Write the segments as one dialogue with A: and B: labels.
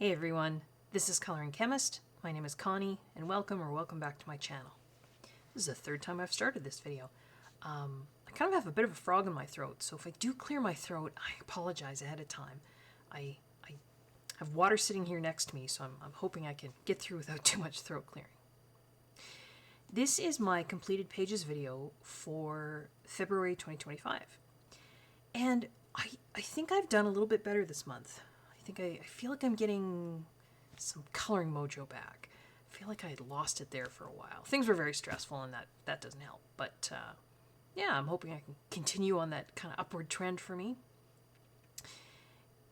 A: Hey everyone, this is Coloring Chemist. My name is Connie, and welcome back to my channel. This is the third time I've started this video. I kind of have a bit of a frog in my throat, so if I do clear my throat, I apologize ahead of time. I have water sitting here next to me, so I'm hoping I can get through without too much throat clearing. This is my completed pages video for February 2025. And I think I've done a little bit better this month. I feel like I'm getting some coloring mojo back. I feel like I had lost it there for a while. Things were very stressful and that doesn't help. But yeah, I'm hoping I can continue on that kind of upward trend for me.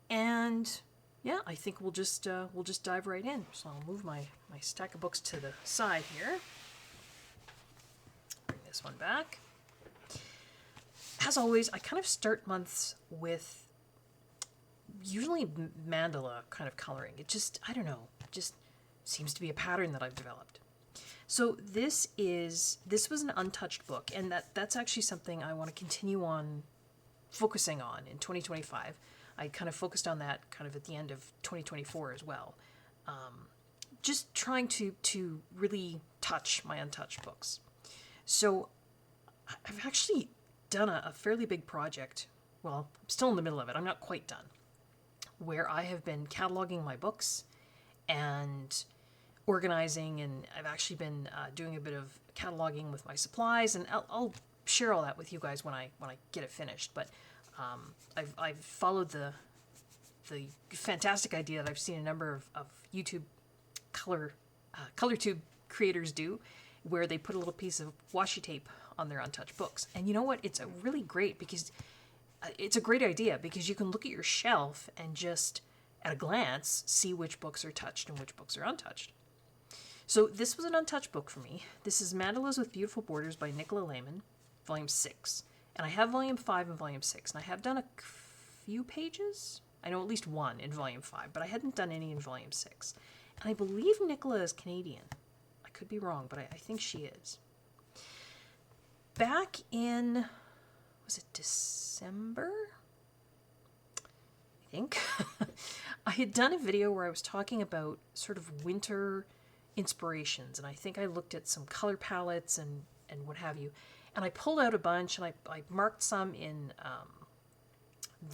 A: And yeah, I think we'll just dive right in. So I'll move my stack of books to the side here. Bring this one back. As always, I kind of start months with usually mandala kind of coloring. It just, I don't know, it just seems to be a pattern that I've developed. So this was an untouched book, and that's actually something I want to continue on focusing on in 2025. I kind of focused on that kind of at the end of 2024 as well. Just trying to really touch my untouched books. So I've actually done a fairly big project. Well, I'm still in the middle of it. I'm not quite done. Where I have been cataloging my books and organizing, and I've actually been doing a bit of cataloging with my supplies, and I'll share all that with you guys when I get it finished. But I've followed the fantastic idea that I've seen a number of YouTube color tube creators do, where they put a little piece of washi tape on their untouched books. And you know what? It's a really great because it's a great idea because you can look at your shelf and just at a glance see which books are touched and which books are untouched. So this was an untouched book for me. This is Mandalas with Beautiful Borders by Nicola Lehmann, Volume 6. And I have Volume 5 and Volume 6. And I have done a few pages. I know at least one in Volume 5, but I hadn't done any in Volume 6. And I believe Nicola is Canadian. I could be wrong, but I think she is. Back in, was it December? I think. I had done a video where I was talking about sort of winter inspirations, and I think I looked at some color palettes and what have you. And I pulled out a bunch, and I marked some in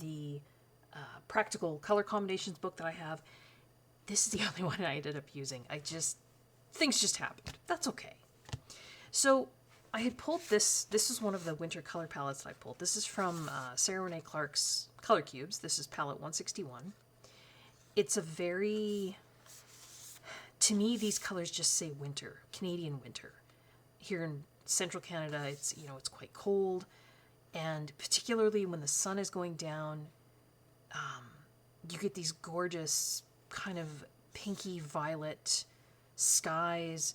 A: the Practical Color Combinations book that I have. This is the only one I ended up using. Things just happened. That's okay. So I had pulled this. This is one of the winter color palettes that I pulled. This is from Sarah Renee Clark's Color Cubes. This is palette 161. It's a very, to me, these colors just say winter, Canadian winter. Here in central Canada, it's quite cold, and particularly when the sun is going down, you get these gorgeous kind of pinky violet skies.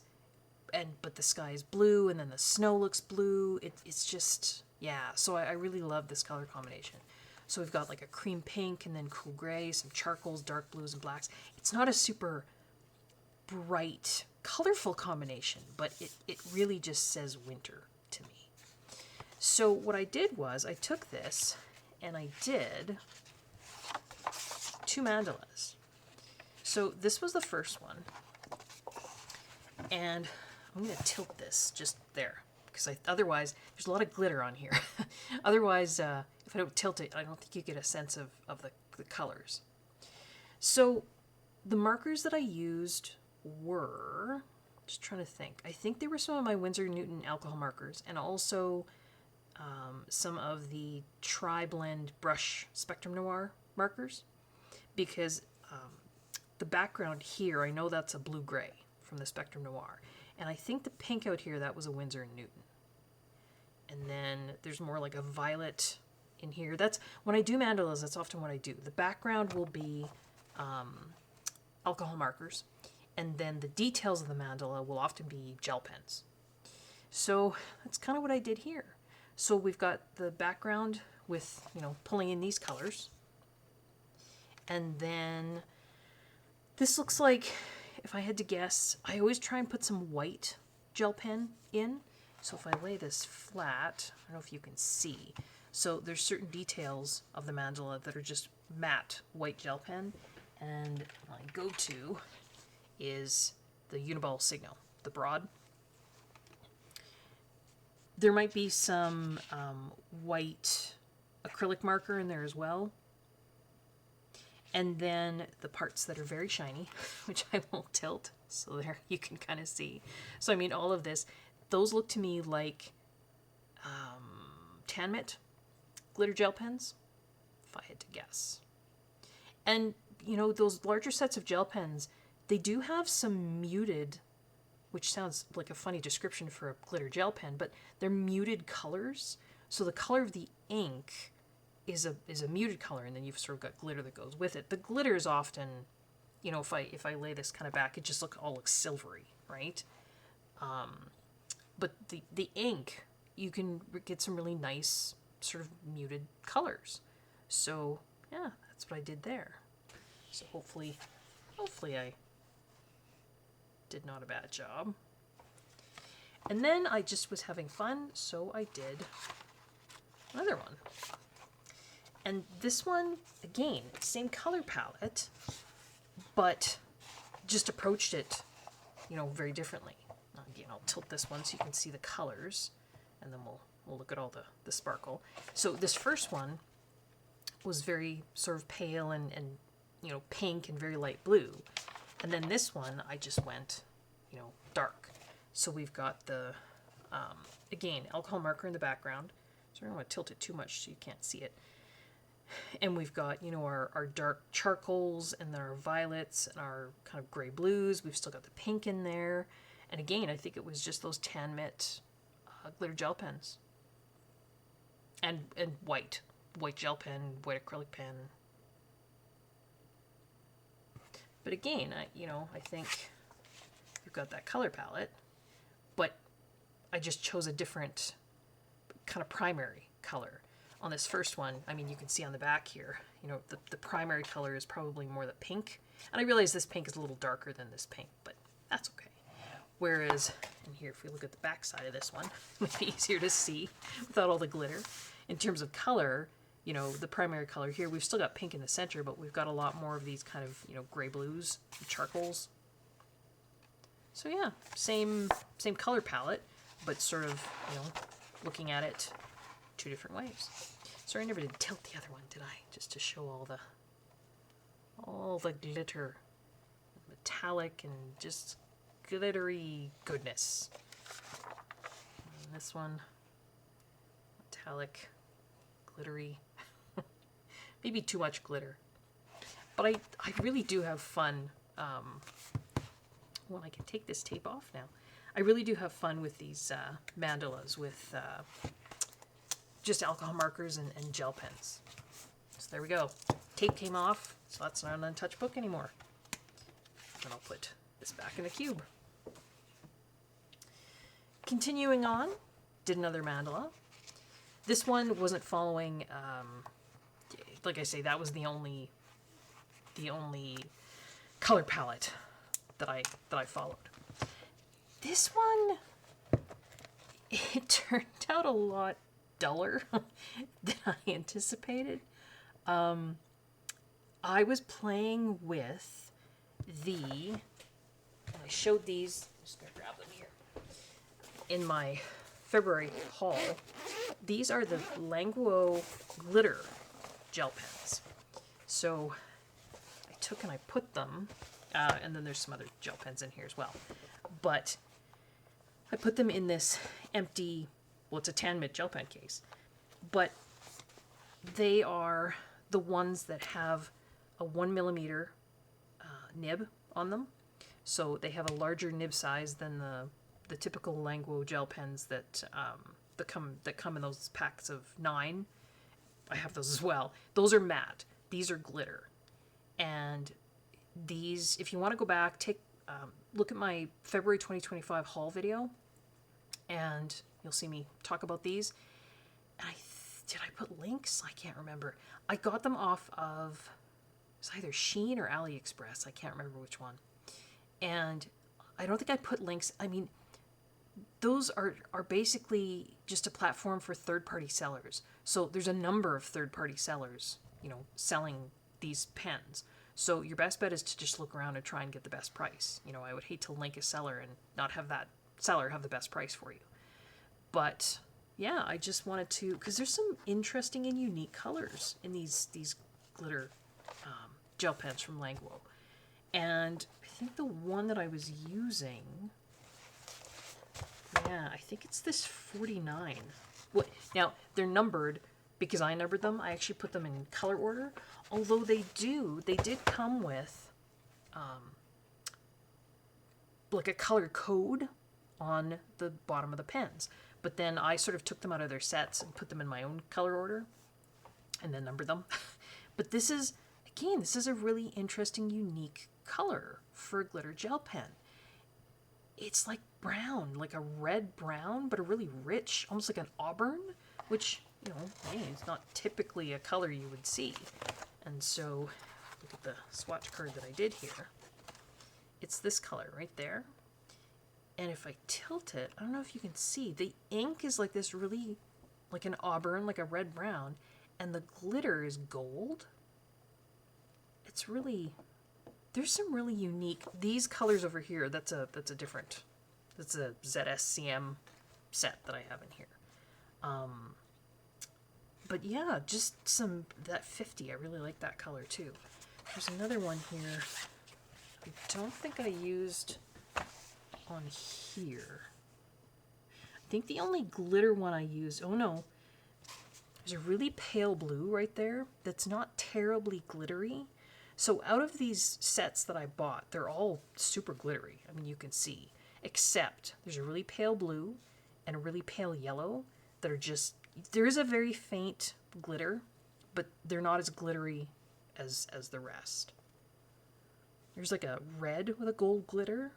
A: But the sky is blue, and then the snow looks blue. It's just, yeah. So I really love this color combination. So we've got like a cream pink, and then cool gray, some charcoals, dark blues, and blacks. It's not a super bright, colorful combination, but it really just says winter to me. So what I did was I took this, and I did 2 mandalas. So this was the first one. And I'm going to tilt this just there, because otherwise, there's a lot of glitter on here. Otherwise, if I don't tilt it, I don't think you get a sense of the colors. So the markers that I used were, just trying to think, I think they were some of my Winsor & Newton alcohol markers, and also some of the Tri-Blend Brush Spectrum Noir markers, because the background here, I know that's a blue-gray from the Spectrum Noir. And I think the pink out here, that was a Winsor & Newton. And then there's more like a violet in here. That's, when I do mandalas, that's often what I do. The background will be alcohol markers. And then the details of the mandala will often be gel pens. So that's kind of what I did here. So we've got the background with, pulling in these colors. And then this looks like, if I had to guess, I always try and put some white gel pen in. So if I lay this flat, I don't know if you can see. So there's certain details of the mandala that are just matte white gel pen. And my go-to is the Uniball Signal, the broad. There might be some white acrylic marker in there as well. And then the parts that are very shiny, which I won't tilt, so there you can kind of see. So I mean, all of this, those look to me like Tan Mitt glitter gel pens, if I had to guess. And, you know, those larger sets of gel pens, they do have some muted, which sounds like a funny description for a glitter gel pen, but they're muted colors. So the color of the ink is a muted color, and then you've sort of got glitter that goes with it. The glitter is often, you know, if I lay this kind of back, it just looks silvery, right? But the ink, you can get some really nice sort of muted colors. So yeah, that's what I did there. So hopefully I did not a bad job. And then I just was having fun, so I did another one. And this one, again, same color palette, but just approached it, you know, very differently. Again, I'll tilt this one so you can see the colors, and then we'll look at all the sparkle. So this first one was very sort of pale and you know, pink and very light blue. And then this one, I just went, you know, dark. So we've got the, again, alcohol marker in the background. So I don't want to tilt it too much so you can't see it. And we've got, you know, our dark charcoals and our violets and our kind of gray blues. We've still got the pink in there. And again, I think it was just those Tan Mitt glitter gel pens. And white gel pen, white acrylic pen. But again, I think you've got that color palette, but I just chose a different kind of primary color. On this first one, I mean, you can see on the back here, you know, the primary color is probably more the pink. And I realize this pink is a little darker than this pink, but that's okay. Whereas, and here, if we look at the back side of this one, it might be easier to see without all the glitter. In terms of color, you know, the primary color here, we've still got pink in the center, but we've got a lot more of these kind of, you know, gray blues, charcoals. So yeah, same color palette, but sort of, you know, looking at it two different ways. Sorry, I never did tilt the other one, did I? Just to show all the glitter, metallic and just glittery goodness. And this one, metallic, glittery, maybe too much glitter. But I really do have fun. Well, I can take this tape off now. I really do have fun with these mandalas with just alcohol markers and gel pens. So there we go. Tape came off, so that's not an untouched book anymore. And I'll put this back in the cube. Continuing on, did another mandala. This one wasn't following, like I say, that was the only color palette that I followed. This one, it turned out a lot duller than I anticipated. I was playing with I showed these, I'm just gonna grab them here, in my February haul. These are the Languo glitter gel pens. So I took and I put them, and then there's some other gel pens in here as well. But I put them in this empty, well, it's a Tan Mitt gel pen case. But they are the ones that have a 1mm nib on them. So they have a larger nib size than the typical Languo gel pens that come in those packs of 9. I have those as well. Those are matte. These are glitter. And these, if you want to go back, look at my February 2025 haul video, and you'll see me talk about these. And did I put links? I can't remember. I got them off of, it was either Shein or AliExpress. I can't remember which one. And I don't think I put links. I mean, those are basically just a platform for third-party sellers. So there's a number of third-party sellers, you know, selling these pens. So your best bet is to just look around and try and get the best price. You know, I would hate to link a seller and not have that seller have the best price for you. But yeah, I just wanted to, because there's some interesting and unique colors in these glitter gel pens from Languo. And I think the one that I was using, yeah, I think it's this 49. Now, they're numbered because I numbered them. I actually put them in color order. Although they did come with like a color code on the bottom of the pens. But then I sort of took them out of their sets and put them in my own color order and then numbered them. But this is a really interesting, unique color for a glitter gel pen. It's like brown, like a red brown, but a really rich, almost like an auburn, which, you know, hey, it's not typically a color you would see. And so, look at the swatch card that I did here. It's this color right there. And if I tilt it, I don't know if you can see, the ink is like this really, like an auburn, like a red brown, and the glitter is gold. It's really, there's some really unique, these colors over here, that's a ZSCM set that I have in here. But yeah, just that 50, I really like that color too. There's another one here, I don't think I used on here. I think the only glitter one I used, oh no, there's a really pale blue right there that's not terribly glittery. So out of these sets that I bought, they're all super glittery. I mean, you can see, except there's a really pale blue and a really pale yellow that are just, there is a very faint glitter, but they're not as glittery as the rest. There's like a red with a gold glitter.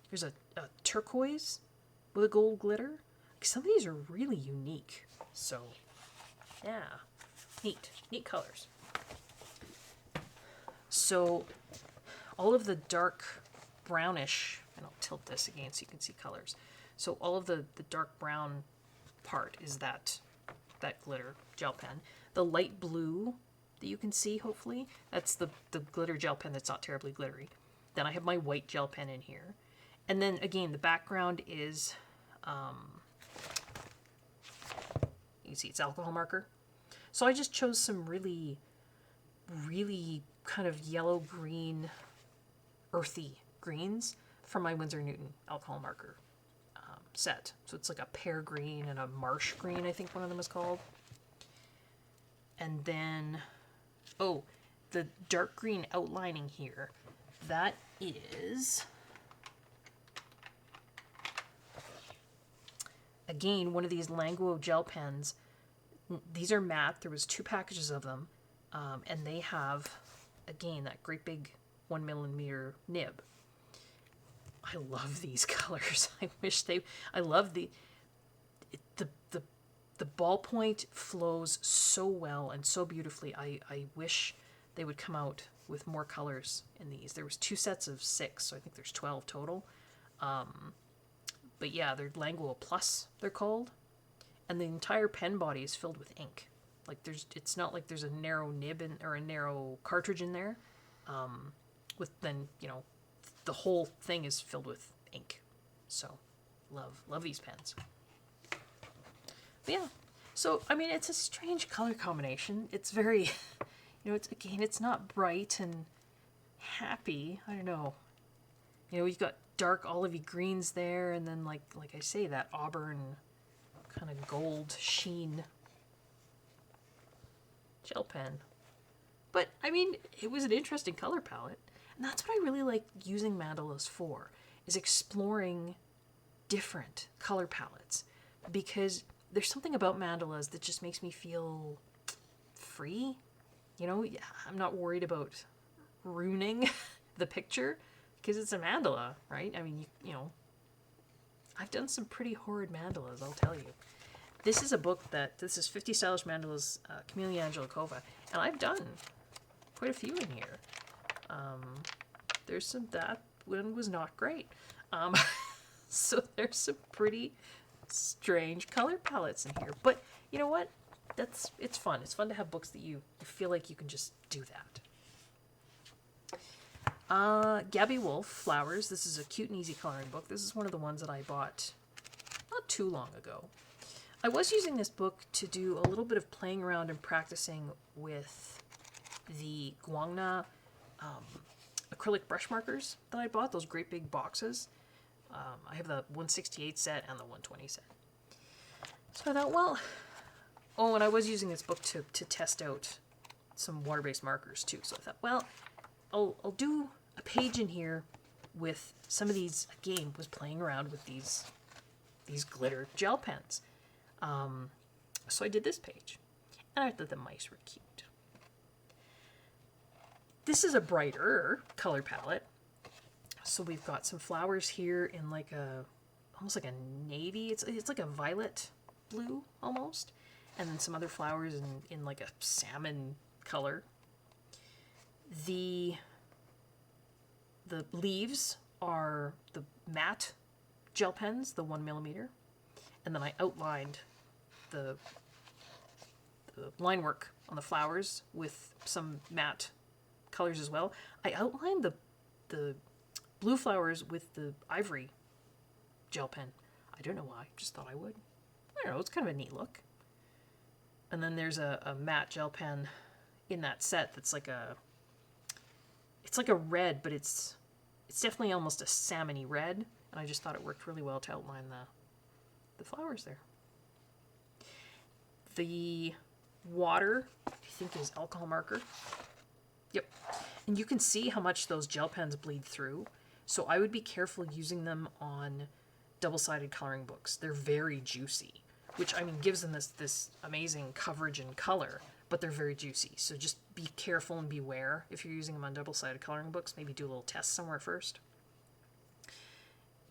A: There's a turquoise with a gold glitter. Like, some of these are really unique. So, yeah, neat colors. So, all of the dark brownish, and I'll tilt this again so you can see colors. So all of the dark brown part is that glitter gel pen. The light blue that you can see, hopefully, that's the glitter gel pen that's not terribly glittery. Then I have my white gel pen in here. And then, again, the background is, you can see it's alcohol marker. So I just chose some really, really kind of yellow-green, earthy greens from my Winsor Newton alcohol marker set. So it's like a pear green and a marsh green, I think one of them is called. And then, oh, the dark green outlining here, that is, again, one of these Languo gel pens. These are matte. There was 2 packages of them. And they have, again, that great big 1mm nib. I love these colors. I love the ballpoint flows so well and so beautifully. I wish they would come out with more colors in these. There was 2 sets of 6, so I think there's 12 total. But yeah, they're Languo Plus, they're called. And the entire pen body is filled with ink. Like it's not like there's a narrow nib or a narrow cartridge in there. With then, you know, the whole thing is filled with ink. So, love these pens. But yeah, so I mean, it's a strange color combination. It's very, you know, it's not bright and happy. I don't know. You know, you've got dark olivey greens there, and then like I say, that auburn kind of gold sheen gel pen. But I mean, it was an interesting color palette, and that's what I really like using mandalas for, is exploring different color palettes, because there's something about mandalas that just makes me feel free. You know, I'm not worried about ruining the picture because it's a mandala, right? I mean, you know, I've done some pretty horrid mandalas, I'll tell you. This is a book this is 50 Stylish Mandalas, Karolina Kubikowska, and I've done quite a few in here. There's that one was not great. So there's some pretty strange color palettes in here. But you know what? It's fun. It's fun to have books that you feel like you can just do that. Gabby Wolf, Flowers. This is a cute and easy coloring book. This is one of the ones that I bought not too long ago. I was using this book to do a little bit of playing around and practicing with the Guangna acrylic brush markers that I bought, those great big boxes. I have the 168 set and the 120 set. So I thought, well, oh, and I was using this book to test out some water-based markers too. So I thought, well, I'll do a page in here with some of these. Again, was playing around with these glitter gel pens. So I did this page, and I thought the mice were cute. This is a brighter color palette. So we've got some flowers here in like almost like a navy. It's like a violet blue almost, and then some other flowers in like a salmon color. The leaves are the matte gel pens, the 1mm, and then I outlined the line work on the flowers with some matte colors as well. I outlined the blue flowers with the ivory gel pen. I don't know why, just thought I would. I don't know, it's kind of a neat look. And then there's a matte gel pen in that set that's like it's like a red, but it's definitely almost a salmony red, and I just thought it worked really well to outline the flowers there. The water, I think, is alcohol marker. Yep. And you can see how much those gel pens bleed through. So I would be careful using them on double-sided coloring books. They're very juicy, which, I mean, gives them this amazing coverage and color, but they're very juicy. So just be careful and beware if you're using them on double-sided coloring books. Maybe do a little test somewhere first.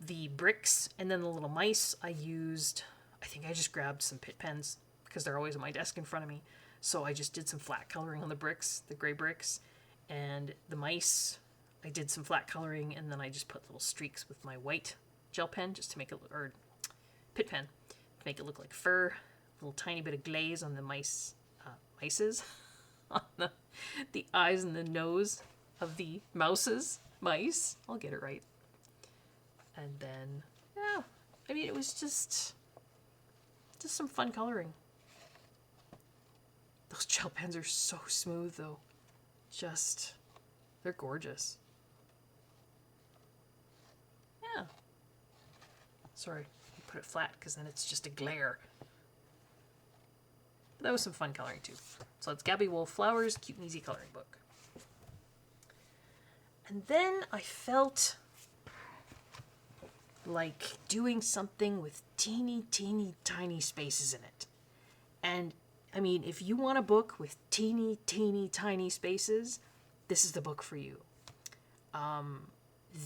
A: The bricks and then the little mice I think I just grabbed some Pitt pens because they're always on my desk in front of me. So I just did some flat coloring on the bricks, the gray bricks, and the mice, I did some flat coloring, and then I just put little streaks with my white gel pen just to make it, or Pitt pen, to make it look like fur. A little tiny bit of glaze on the mices, on the eyes and the nose of the mice. I'll get it right. And then, yeah, I mean, it was just some fun coloring. Those gel pens are so smooth, though. They're gorgeous. Yeah. Sorry, I put it flat because then it's just a glare. But that was some fun coloring, too. So it's Gabby Wolf Flowers, cute and easy coloring book. And then I felt like doing something with teeny, teeny, tiny spaces in it. And I mean, if you want a book with teeny, teeny, tiny spaces, this is the book for you.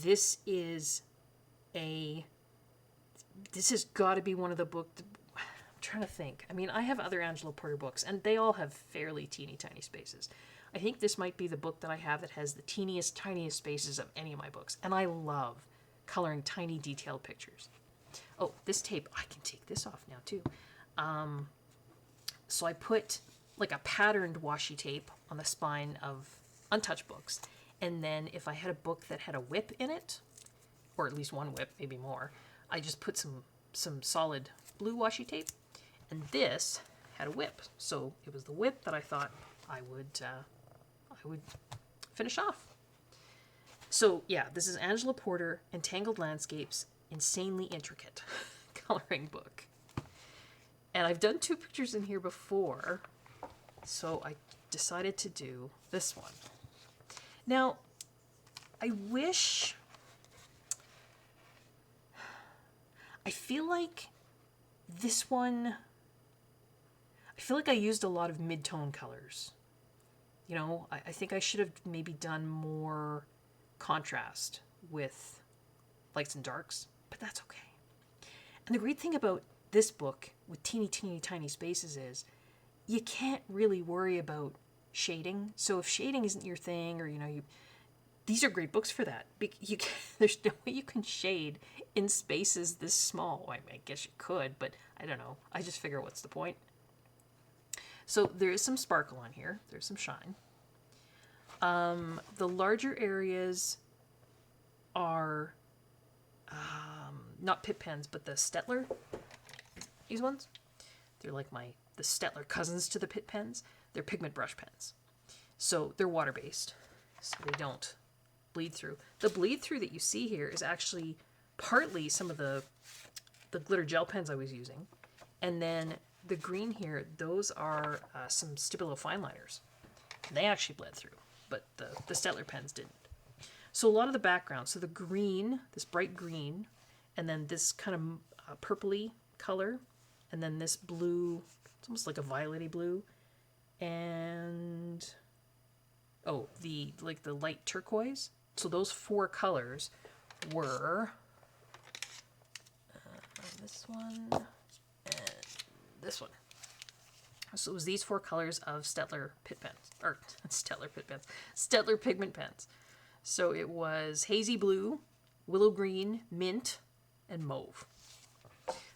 A: This has got to be one of the books. I'm trying to think. I mean, I have other Angela Porter books, and they all have fairly teeny, tiny spaces. I think this might be the book that I have that has the teeniest, tiniest spaces of any of my books. And I love coloring tiny, detailed pictures. Oh, this tape, I can take this off now, too. So I put like a patterned washi tape on the spine of untouched books. And then if I had a book that had a whip in it, or at least one whip, maybe more, I just put some solid blue washi tape. And this had a whip. So it was the whip that I thought I would finish off. So yeah, this is Angela Porter, Entangled Landscapes, Insanely Intricate coloring book. And I've done 2 pictures in here before, so I decided to do this one. Now, I feel like this one, I feel like I used a lot of mid-tone colors. You know, I think I should have maybe done more contrast with lights and darks, but that's okay. And the great thing about this book with teeny, teeny, tiny spaces is you can't really worry about shading. So if shading isn't your thing, or, these are great books for that. There's no way you can shade in spaces this small. I guess you could, but I don't know. I just figure, what's the point? So there is some sparkle on here. There's some shine. The larger areas are not pit pens, but the Stettler. These ones, they're like the Stettler cousins to the pit pens. They're pigment brush pens, so they're water based, so they don't bleed through. The bleed through that you see here is actually partly some of the glitter gel pens I was using, and then the green here, those are some Stabilo fine liners. They actually bled through, but the Stettler pens didn't. So a lot of the background, so the green, this bright green, and then this kind of purpley color, and then this blue, it's almost like a violety blue, and the light turquoise. So those 4 colors were this one and this one. So it was these 4 colors of Stettler pit pens, or Stettler pigment pens. So it was hazy blue, willow green, mint, and mauve.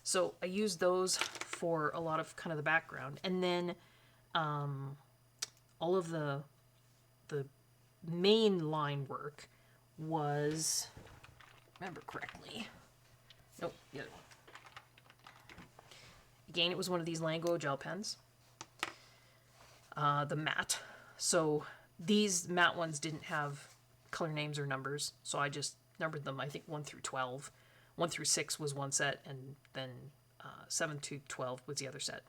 A: So I used those for a lot of kind of the background, and then all of the main line work was, remember correctly, nope, the other one. Again, it was one of these Lango gel pens, the matte. So these matte ones didn't have color names or numbers, so I just numbered them, I think 1 through 12. 1 through 6 was one set, and then 7 to 12 was the other set.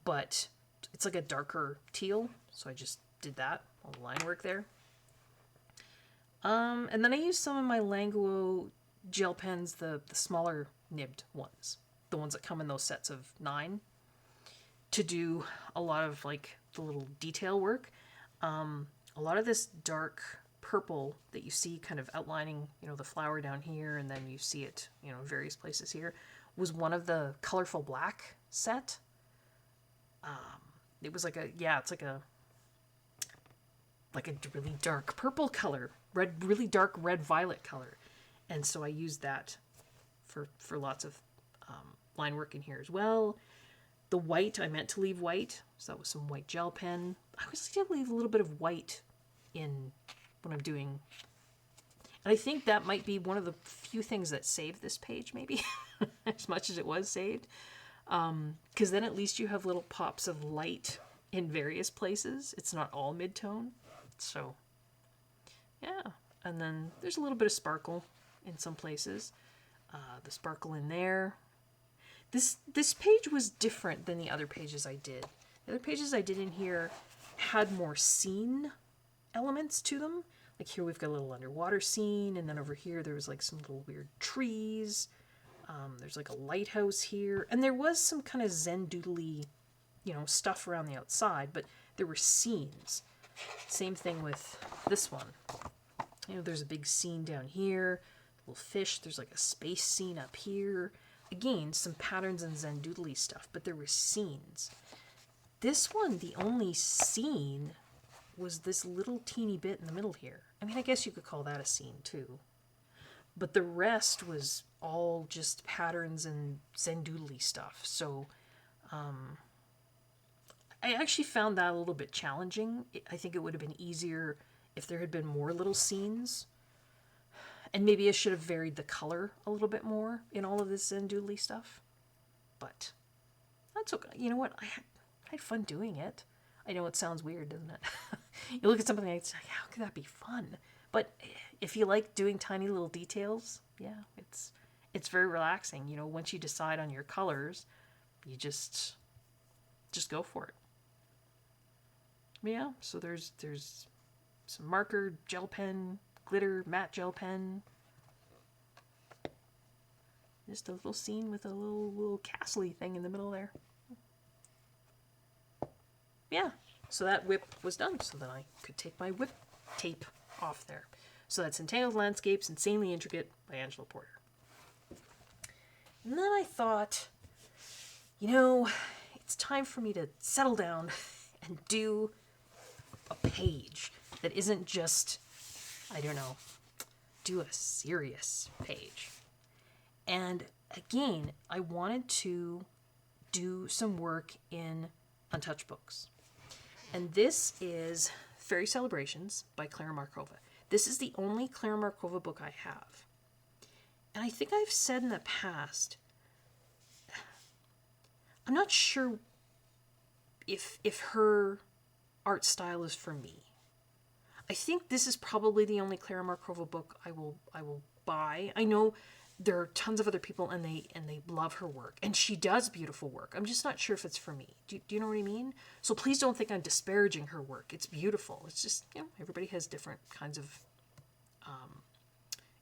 A: But it's like a darker teal, so I just did that, all the line work there. And then I used some of my Lango gel pens, the smaller nibbed ones, the ones that come in those sets of 9, to do a lot of like the little detail work. A lot of this dark purple that you see kind of outlining, the flower down here, and then you see it, in various places here, was one of the colorful black set. It was like it's like a really dark purple color, really dark red violet color, and so I used that for lots of line work in here as well. The white, I meant to leave white, so that was some white gel pen. I was going to leave a little bit of white in when I'm doing, and I think that might be one of the few things that saved this page, maybe, as much as it was saved, because then at least you have little pops of light in various places. It's not all mid-tone, so yeah. And then there's a little bit of sparkle in some places, the sparkle in there. This page was different than the other pages I did. The other pages I did in here had more scene elements to them. Like here we've got a little underwater scene, and then over here there was like some little weird trees. There's like a lighthouse here, and there was some kind of Zen doodly, stuff around the outside, but there were scenes. Same thing with this one. There's a big scene down here, a little fish. There's like a space scene up here. Again, some patterns and Zen doodly stuff, but there were scenes. This one, the only scene was this little teeny bit in the middle here. I mean, I guess you could call that a scene too. But the rest was all just patterns and Zen doodly stuff. So I actually found that a little bit challenging. I think it would have been easier if there had been more little scenes. And maybe I should have varied the color a little bit more in all of this Zen doodly stuff. But that's okay. You know what? I had fun doing it. I know it sounds weird, doesn't it? You look at something and it's like, how could that be fun? But if you like doing tiny little details, yeah, it's very relaxing. Once you decide on your colors, you just go for it. Yeah, so there's some marker, gel pen, glitter, matte gel pen. Just a little scene with a little castle-y thing in the middle there. Yeah, so that whip was done, so then I could take my whip tape off there. So that's Entangled Landscapes, Insanely Intricate by Angela Porter. And then I thought, it's time for me to settle down and do a page that isn't just, do a serious page. And again, I wanted to do some work in Untouched Books. And this is Fairy Celebrations by Klara Markova. This is the only Klara Markova book I have. And I think I've said in the past, I'm not sure if her art style is for me. I think this is probably the only Klara Markova book I will buy. I know there are tons of other people and they love her work, and she does beautiful work. I'm just not sure if it's for me. Do you know what I mean? So please don't think I'm disparaging her work. It's beautiful. It's just, everybody has different kinds of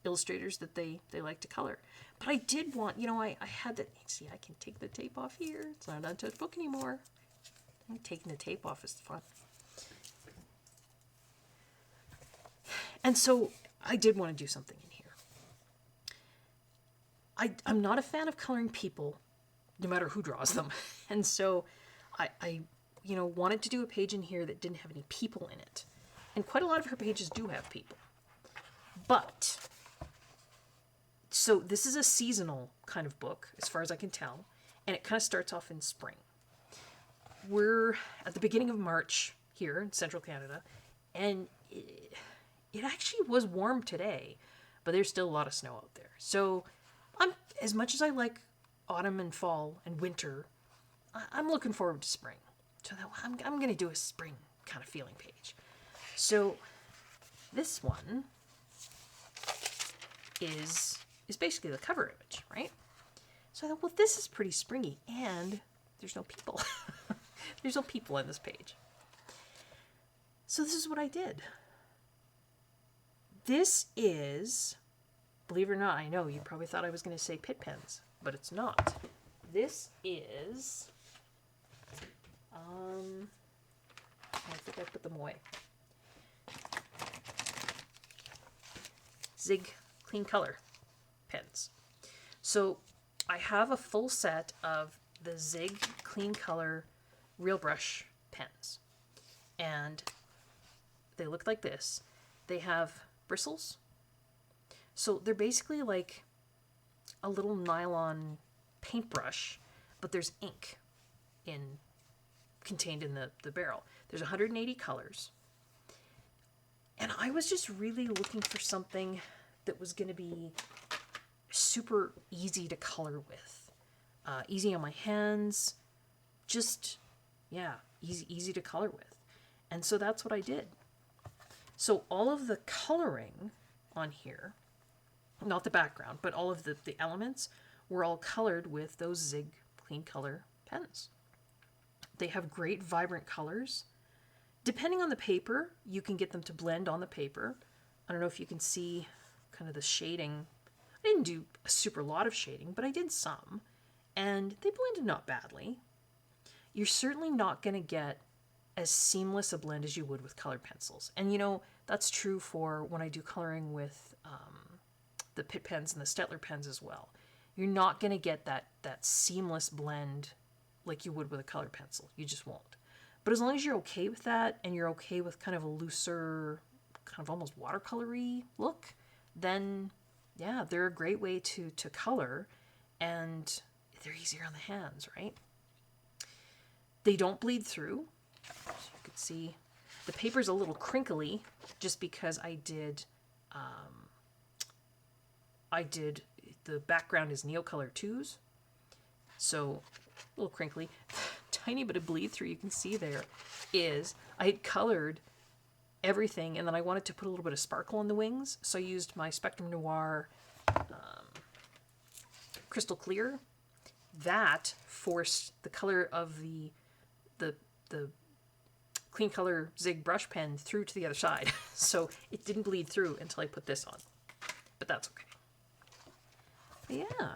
A: illustrators that they like to color. But I did want, I had that. See, I can take the tape off here. It's not an untouched book anymore. Taking the tape off is fun. And so I did want to do something in here. I'm not a fan of coloring people, no matter who draws them. And so I wanted to do a page in here that didn't have any people in it. And quite a lot of her pages do have people. But, so this is a seasonal kind of book, as far as I can tell. And it kind of starts off in spring. We're at the beginning of March here in central Canada. And it actually was warm today, but there's still a lot of snow out there. So as much as I like autumn and fall and winter, I'm looking forward to spring. So I'm going to do a spring kind of feeling page. So this one is basically the cover image, right? So I thought, well, this is pretty springy, and there's no people. There's no people in this page. So this is what I did. This is, believe it or not, I know you probably thought I was going to say pit pens, but it's not. This is, I think I put them away. Zig Clean Color pens. So I have a full set of the Zig Clean Color Real Brush pens. And they look like this. They have bristles. So they're basically like a little nylon paintbrush, but there's ink contained in the barrel. There's 180 colors. And I was just really looking for something that was going to be super easy to color with. Easy on my hands. Just, easy to color with. And so that's what I did. So all of the coloring on here, not the background, but all of the elements were all colored with those Zig Clean Color pens. They have great vibrant colors. Depending on the paper, you can get them to blend on the paper. I don't know if you can see kind of the shading. I didn't do a super lot of shading, but I did some. And they blended not badly. You're certainly not going to get as seamless a blend as you would with colored pencils. And that's true for when I do coloring with the Pitt pens and the Stettler pens as well. You're not going to get that seamless blend like you would with a colored pencil. You just won't. But as long as you're okay with that, and you're okay with kind of a looser, kind of almost watercolory look, then they're a great way to color, and they're easier on the hands, right? They don't bleed through. So you can see the paper's a little crinkly just because I did the background is Neocolor 2s. So a little crinkly. Tiny bit of bleed through you can see there is I had colored everything, and then I wanted to put a little bit of sparkle on the wings, so I used my Spectrum Noir Crystal Clear. That forced the color of the Clean Color Zig brush pen through to the other side. So it didn't bleed through until I put this on. But that's okay. But yeah.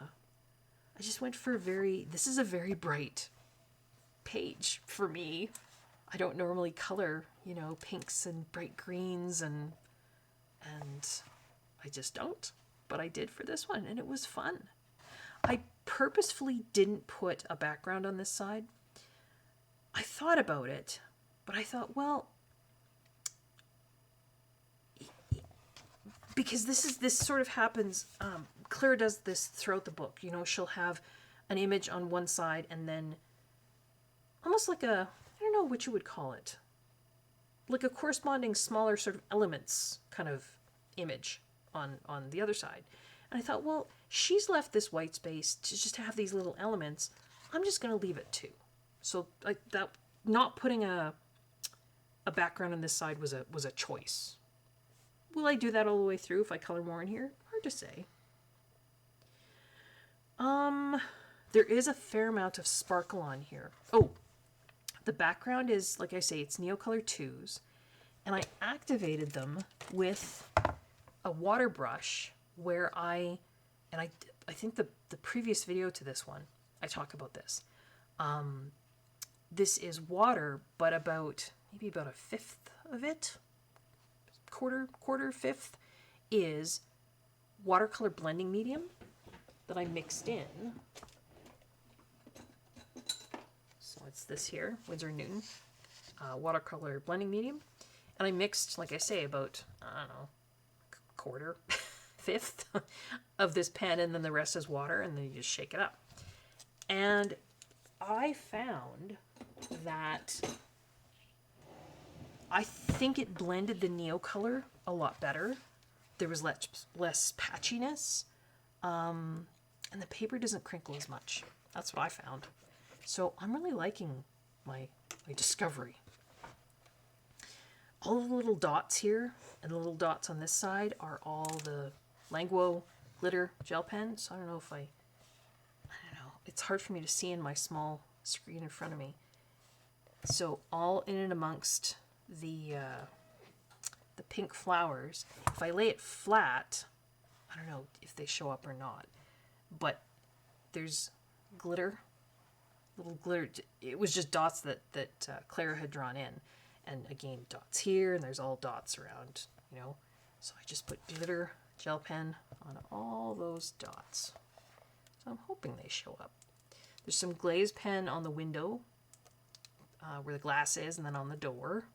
A: I just went for this is a very bright page for me. I don't normally color, pinks and bright greens and I just don't. But I did for this one, and it was fun. I purposefully didn't put a background on this side. I thought about it, but I thought, well, because this sort of happens, Claire does this throughout the book. She'll have an image on one side and then almost like I don't know what you would call it. like a corresponding smaller sort of elements kind of image on the other side. And I thought, well, she's left this white space to just have these little elements. I'm just going to leave it too. So like that, not putting a background on this side was a choice. Will I do that all the way through if I color more in here? Hard to say. There is a fair amount of sparkle on here. Oh, the background is, like I say, it's Neocolor 2s. And I activated them with a water brush where I think the previous video to this one, I talk about this. This is water, but maybe about a fifth of it, fifth, is watercolor blending medium that I mixed in. So it's this here, Winsor & Newton watercolor blending medium. And I mixed, like I say, about, I don't know, fifth of this pen, and then the rest is water, and then you just shake it up. And I found that I think it blended the Neocolor a lot better. There was less patchiness, and the paper doesn't crinkle as much. That's what I found. So I'm really liking my discovery. All the little dots here and the little dots on this side are all the Languo glitter gel pen. So I don't know. It's hard for me to see in my small screen in front of me. So all in and amongst the pink flowers. If I lay it flat, I don't know if they show up or not, but there's glitter, little glitter. It was just dots that Klara had drawn in. And again, dots here, and there's all dots around, So I just put glitter gel pen on all those dots. So I'm hoping they show up. There's some glaze pen on the window where the glass is, and then on the door.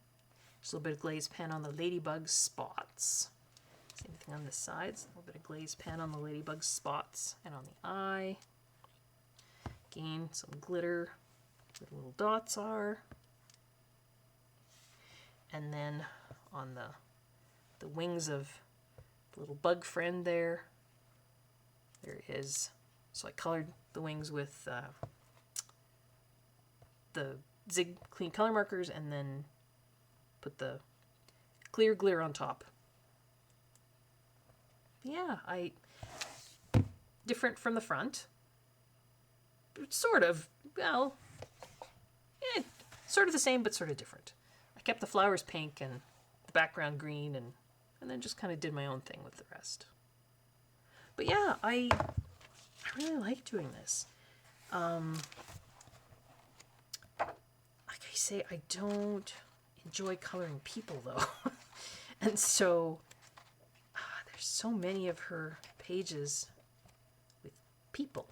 A: There's a little bit of glaze pen on the ladybug spots. Same thing on this side. A little bit of glaze pen on the ladybug spots and on the eye. Again, some glitter where the little dots are. And then on the wings of the little bug friend there is. So I colored the wings with the Zig Clean Color Markers, and then put the clear glitter on top. Yeah, different from the front. Sort of. Well, sort of the same, but sort of different. I kept the flowers pink and the background green, and then just kind of did my own thing with the rest. But yeah, I really like doing this. Like I say, I don't enjoy coloring people, though. And so there's so many of her pages with people.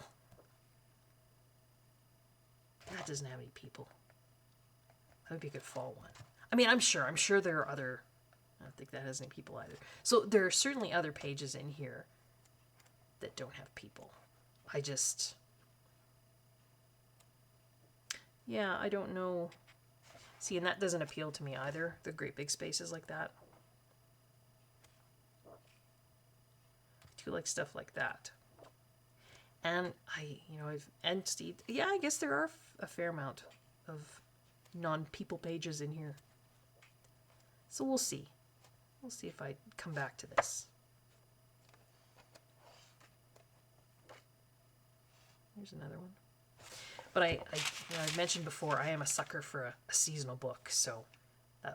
A: That doesn't have any people. That would be a good fall one. I mean, I'm sure there are other. I don't think that has any people either. So there are certainly other pages in here that don't have people. I don't know. See, and that doesn't appeal to me either. The great big spaces like that. I do like stuff like that. And I guess there are a fair amount of non-people pages in here. So we'll see. We'll see if I come back to this. Here's another one. But I mentioned before, I am a sucker for a seasonal book, so I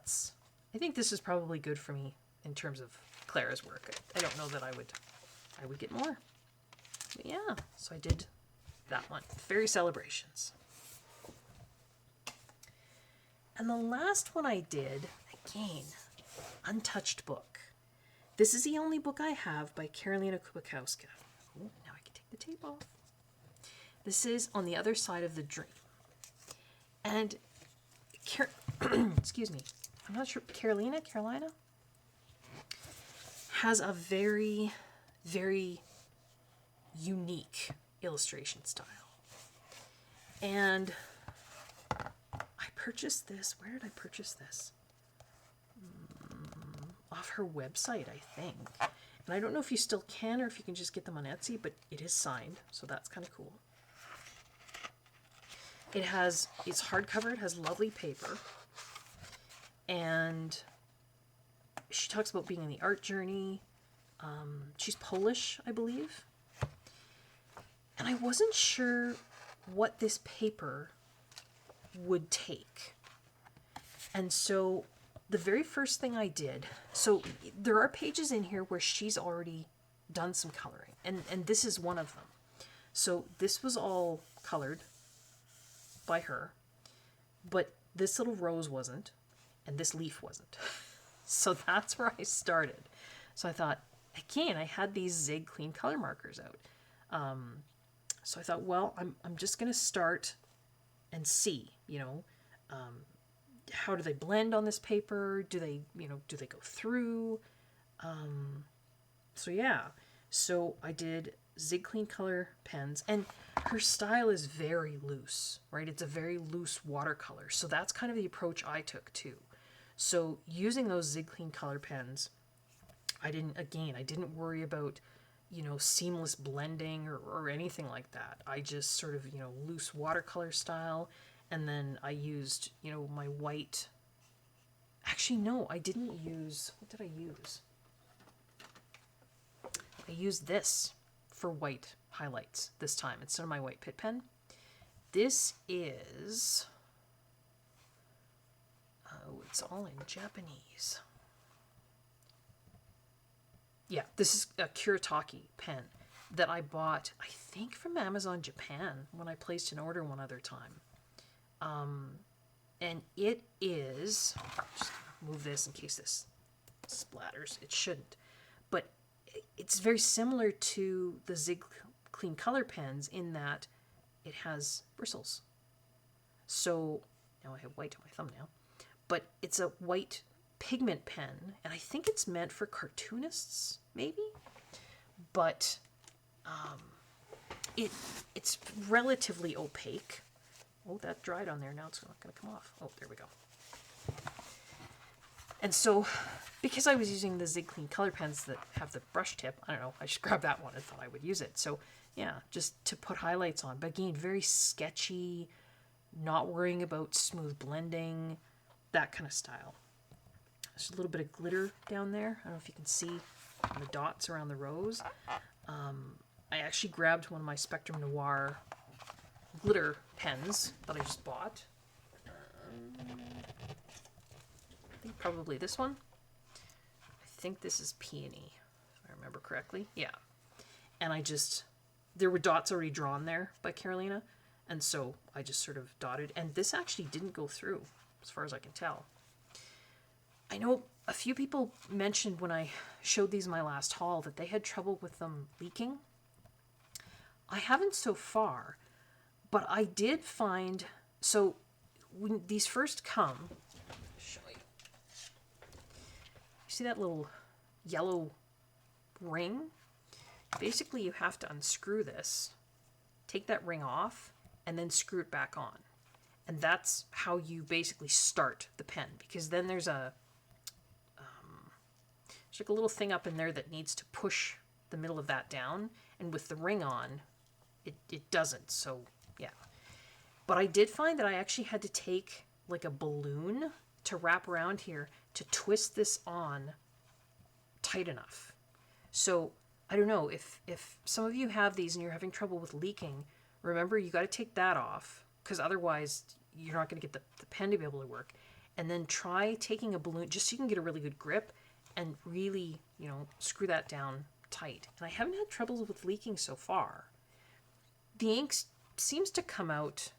A: think this is probably good for me in terms of Klara's work. I don't know that I would get more. But yeah, so I did that one. Fairy Celebrations. And the last one I did, again, untouched book. This is the only book I have by Karolina Kubikowska. Oh, now I can take the tape off. This is On the Other Side of the Dream. And, excuse me, I'm not sure, Carolina, has a very, very unique illustration style. And I purchased this, where did I purchase this? off her website, I think. And I don't know if you still can or if you can just get them on Etsy, but it is signed, so that's kind of cool. It's hardcover, it has lovely paper. And she talks about being in the art journey. She's Polish, I believe. And I wasn't sure what this paper would take. And so the very first thing I did, so there are pages in here where she's already done some coloring, and this is one of them. So this was all colored by her, but this little rose wasn't, and this leaf wasn't. So that's where I started. So I thought, again, I had these Zig Clean color markers out. So I thought, well, I'm just going to start and see, how do they blend on this paper? Do they go through? So I did Zig Clean color pens, and her style is very loose, right? It's a very loose watercolor. So that's kind of the approach I took too. So using those Zig Clean color pens, I didn't worry about, seamless blending or anything like that. I just sort of, loose watercolor style. And then I used, my white. Actually, no, I didn't use. What did I use? I used this for white highlights this time instead of my white Pitt pen. This is. Oh, it's all in Japanese. Yeah, this is a Kuretake pen that I bought, I think, from Amazon Japan when I placed an order one other time. And it is, just move this in case this splatters. It shouldn't. But it's very similar to the Zig Clean color pens in that it has bristles. So now I have white on my thumbnail. But it's a white pigment pen, and I think it's meant for cartoonists, maybe. But it's relatively opaque. Oh, that dried on there. Now it's not going to come off. Oh, there we go. And so, because I was using the Zig Clean color pens that have the brush tip, I don't know, I just grabbed that one and thought I would use it. So, yeah, just to put highlights on. But again, very sketchy, not worrying about smooth blending, that kind of style. There's a little bit of glitter down there. I don't know if you can see the dots around the rose. I actually grabbed one of my Spectrum Noir glitter pens that I just bought. I think probably this one. I think this is Peony, if I remember correctly. Yeah. And there were dots already drawn there by Karolina, and so I just sort of dotted. And this actually didn't go through, as far as I can tell. I know a few people mentioned when I showed these in my last haul that they had trouble with them leaking. I haven't so far, but I did find, so when these first come, I'll show you. You see that little yellow ring? Basically, you have to unscrew this, take that ring off, and then screw it back on. And that's how you basically start the pen, because then there's like a little thing up in there that needs to push the middle of that down, and with the ring on, it doesn't. So yeah, but I did find that I actually had to take like a balloon to wrap around here to twist this on tight enough. So I don't know if some of you have these and you're having trouble with leaking. Remember, you got to take that off, because otherwise you're not going to get the pen to be able to work. And then try taking a balloon just so you can get a really good grip and really, screw that down tight. And I haven't had troubles with leaking so far. The ink seems to come out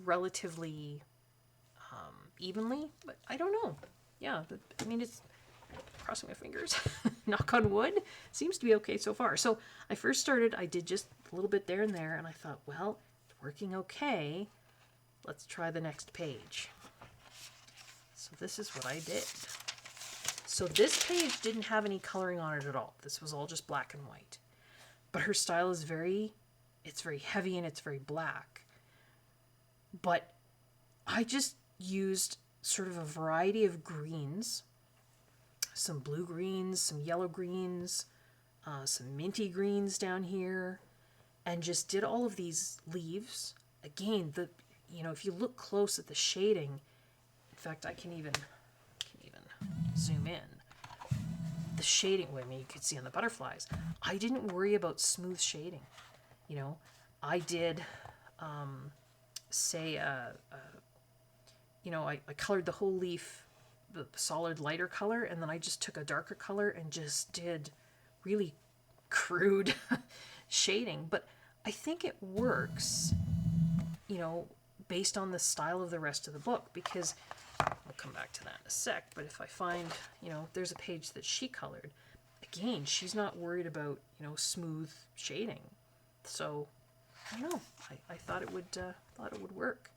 A: relatively evenly, but I don't know. Yeah, it's crossing my fingers, knock on wood, seems to be okay so far. So I did just a little bit there and there, and I thought, well, it's working okay. Let's try the next page. So this is what I did. So this page didn't have any coloring on it at all. This was all just black and white. But her style is very heavy and it's very black. But I just used sort of a variety of greens. some blue greens, some yellow greens, some minty greens down here, and just did all of these leaves. Again, if you look close at the shading, in fact, I can even zoom in. The shading, you could see on the butterflies. I didn't worry about smooth shading. I did, I colored the whole leaf the solid lighter color, and then I just took a darker color and just did really crude shading. But I think it works, based on the style of the rest of the book, because we'll come back to that in a sec. But if I find, there's a page that she colored, again, she's not worried about, smooth shading. So I don't know. I thought it would work.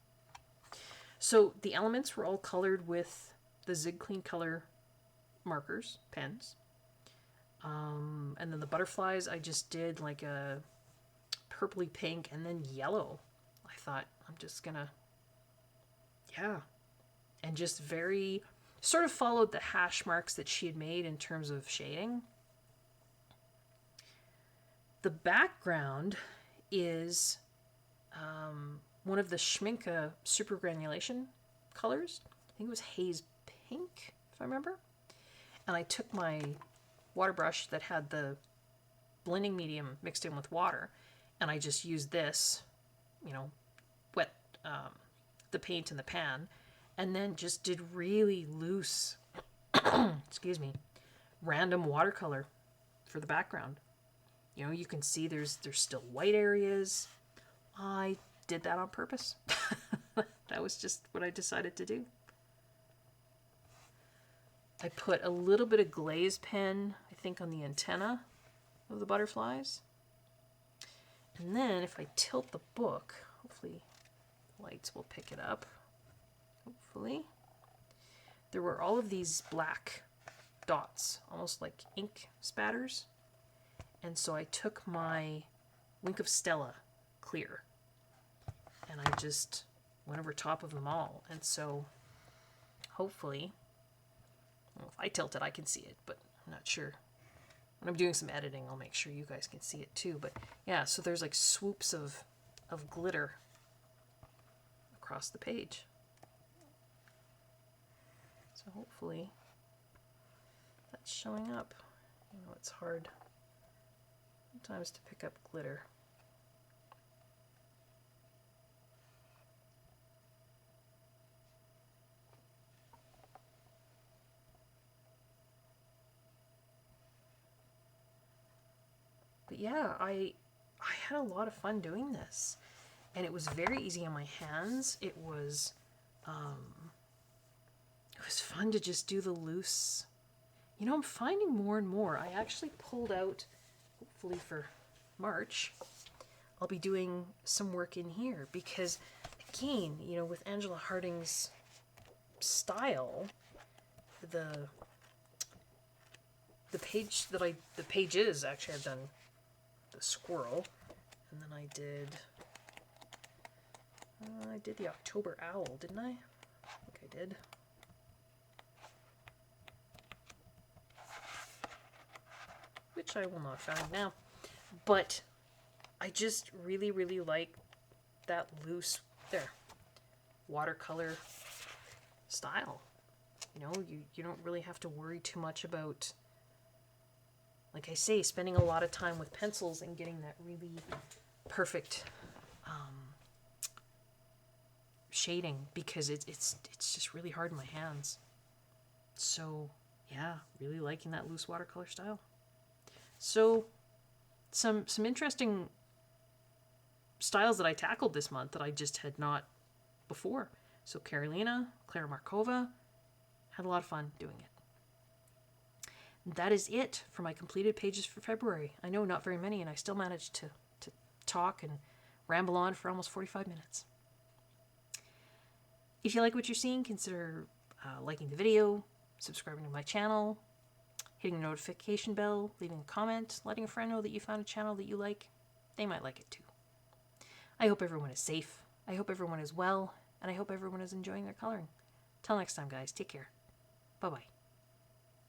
A: So the elements were all colored with the Zig Clean Color markers, pens. And then the butterflies, I just did like a purpley pink and then yellow. I thought, I'm just gonna, and just very, sort of followed the hash marks that she had made in terms of shading. The background is one of the Schminke super granulation colors. I think it was haze pink, if I remember. And I took my water brush that had the blending medium mixed in with water, and I just used this, wet the paint in the pan, and then just did really loose, random watercolor for the background. You can see there's still white areas. I did that on purpose. That was just what I decided to do. I put a little bit of glaze pen, I think, on the antenna of the butterflies. And then if I tilt the book, hopefully the lights will pick it up. Hopefully. There were all of these black dots, almost like ink spatters. And so I took my Wink of Stella clear and I just went over top of them all. And so hopefully, well, if I tilt it, I can see it, but I'm not sure. When I'm doing some editing, I'll make sure you guys can see it too. But yeah, so there's like swoops of glitter across the page. So hopefully that's showing up. It's hard sometimes to pick up glitter. But yeah, I had a lot of fun doing this, and it was very easy on my hands. It was fun to just do the loose. I'm finding more and more. I actually pulled out, hopefully for March, I'll be doing some work in here because, again, with Angela Harding's style, the pages actually, I've done the squirrel, and then I did the October owl, didn't I? I think I did. Which I will not find now. But I just really, really like that loose, watercolor style. You don't really have to worry too much about, like I say, spending a lot of time with pencils and getting that really perfect shading, because it's just really hard in my hands. So yeah, really liking that loose watercolor style. So some interesting styles that I tackled this month that I just had not before. So Klara Markova, had a lot of fun doing it. That is it for my completed pages for February. I know, not very many, and I still managed to talk and ramble on for almost 45 minutes. If you like what you're seeing, consider liking the video, subscribing to my channel, hitting the notification bell, leaving a comment, letting a friend know that you found a channel that you like. They might like it too. I hope everyone is safe. I hope everyone is well, and I hope everyone is enjoying their coloring. Till next time, guys, take care. Bye-bye.